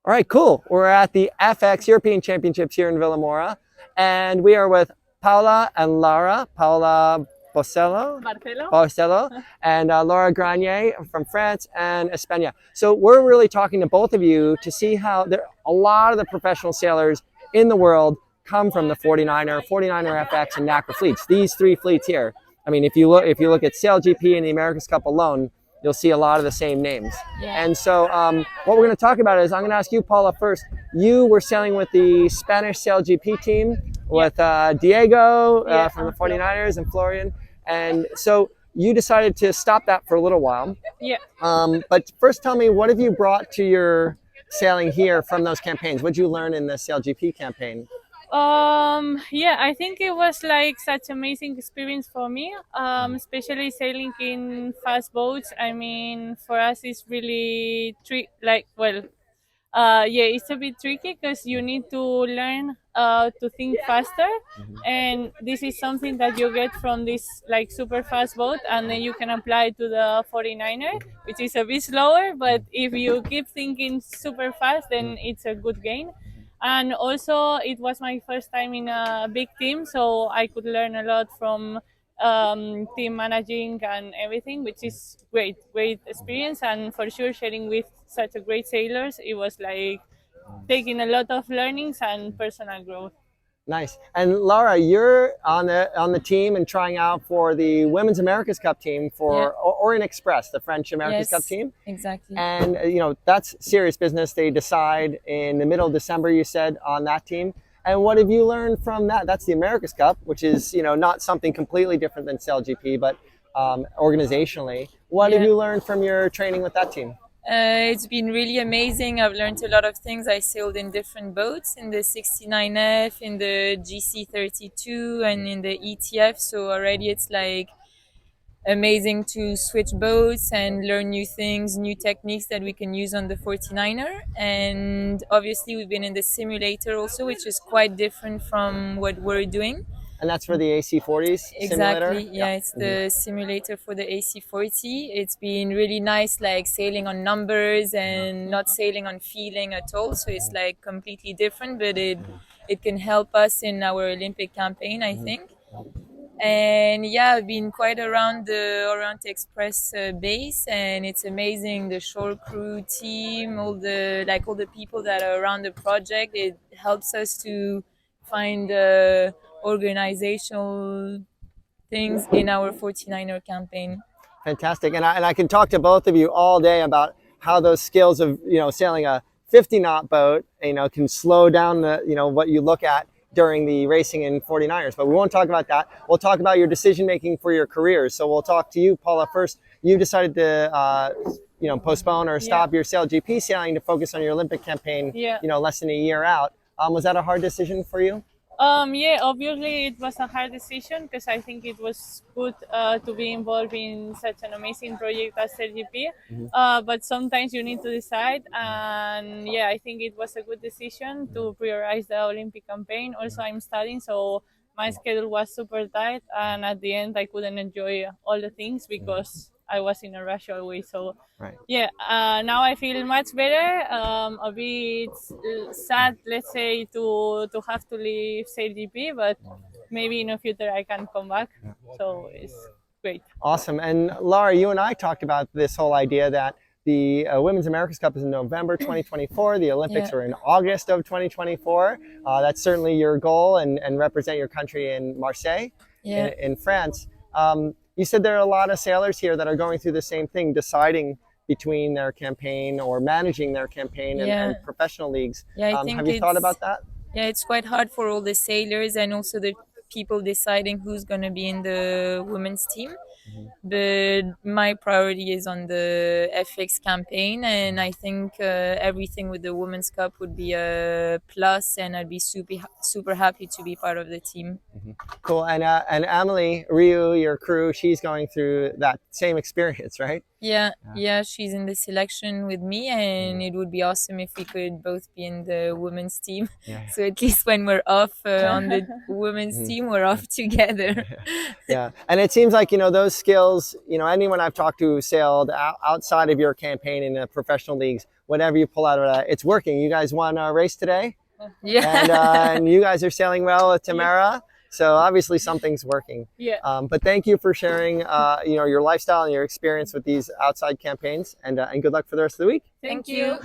All right, cool. We're at the FX European Championships here in Vilamoura, and we are with Paula and Lara. Paula Barcelo, and Lara Granier from France and España. So we're really talking to both of you to see how a lot of the professional sailors in the world come from the 49er, 49er FX, and NACRA fleets. These three fleets here. I mean, if you look at Sail GP and the America's Cup alone, you'll see a lot of the same names. Yeah. And so what we're going to talk about is, I'm going to ask you, Paula, first. You were sailing with the Spanish Sail GP team with Diego from the 49ers and Florian. And so you decided to stop that for a little while. Yeah. But first tell me, what have you brought to your sailing here from those campaigns? What did you learn in the Sail GP campaign? Yeah, I think it was like such amazing experience for me, especially sailing in fast boats. I mean, for us it's really it's a bit tricky because you need to learn to think faster, and this is something that you get from this like super fast boat, and then you can apply to the 49er, which is a bit slower, but if you keep thinking super fast, then it's a good gain. And also it was my first time in a big team, so I could learn a lot from team managing and everything, which is great experience. And for sure, sharing with such a great sailors, it was like taking a lot of learnings and personal growth. Nice. And Lara, you're on the team and trying out for the Women's America's Cup team for Orient Express, the French America's Cup team. Exactly. And that's serious business. They decide in the middle of December, you said, on that team. And what have you learned from that? That's the America's Cup, which is not something completely different than Sail GP, but organizationally. What have you learned from your training with that team? It's been really amazing. I've learned a lot of things. I sailed in different boats, in the 69F, in the GC32, and in the ETF. So already it's like amazing to switch boats and learn new things, new techniques that we can use on the 49er. And obviously we've been in the simulator also, which is quite different from what we're doing. And that's for the AC40s simulator? Exactly, yeah, it's the simulator for the AC40. It's been really nice, like sailing on numbers and not sailing on feeling at all. So it's like completely different, but it can help us in our Olympic campaign, I think. And yeah, I've been quite around the Orient Express base, and it's amazing. The shore crew team, all the people that are around the project. It helps us to find organizational things in our 49er campaign. Fantastic. And I can talk to both of you all day about how those skills of sailing a 50-knot boat can slow down the what you look at during the racing in 49ers. But we won't talk about that. We'll talk about your decision making for your careers. So we'll talk to you, Paula, first. You decided to postpone or stop your Sail GP sailing to focus on your Olympic campaign less than a year out. Was that a hard decision for you? Yeah, obviously it was a hard decision because I think it was good to be involved in such an amazing project as LGP. But sometimes you need to decide, and yeah, I think it was a good decision to prioritize the Olympic campaign. Also, I'm studying, so my schedule was super tight, and at the end I couldn't enjoy all the things because I was in a rush always. So yeah, now I feel much better. A bit sad, let's say, to have to leave Sail GP, but maybe in the future I can come back. So it's great. Awesome. And Lara, you and I talked about this whole idea that the Women's America's Cup is in November 2024. The Olympics are in August of 2024. That's certainly your goal, and represent your country in Marseille, in France. You said there are a lot of sailors here that are going through the same thing, deciding between their campaign or managing their campaign and professional leagues. Yeah, I think have you thought about that? Yeah, it's quite hard for all the sailors and also the people deciding who's going to be in the women's team. But my priority is on the FX campaign, and I think everything with the Women's Cup would be a plus, and I'd be super happy to be part of the team. Cool. And Amelie, Ryu, your crew, she's going through that same experience, right? Yeah, she's in the selection with me, and it would be awesome if we could both be in the women's team. Yeah. So at least when we're off on the women's team, we're off together. Yeah, and it seems like, you know, those skills, you know, anyone I've talked to who sailed outside of your campaign in the professional leagues, whatever you pull out of that, it's working. You guys won a race today, Yeah. and you guys are sailing well with Tamara. So obviously something's working. Yeah. But thank you for sharing, you know, your lifestyle and your experience with these outside campaigns, and good luck for the rest of the week. Thank you.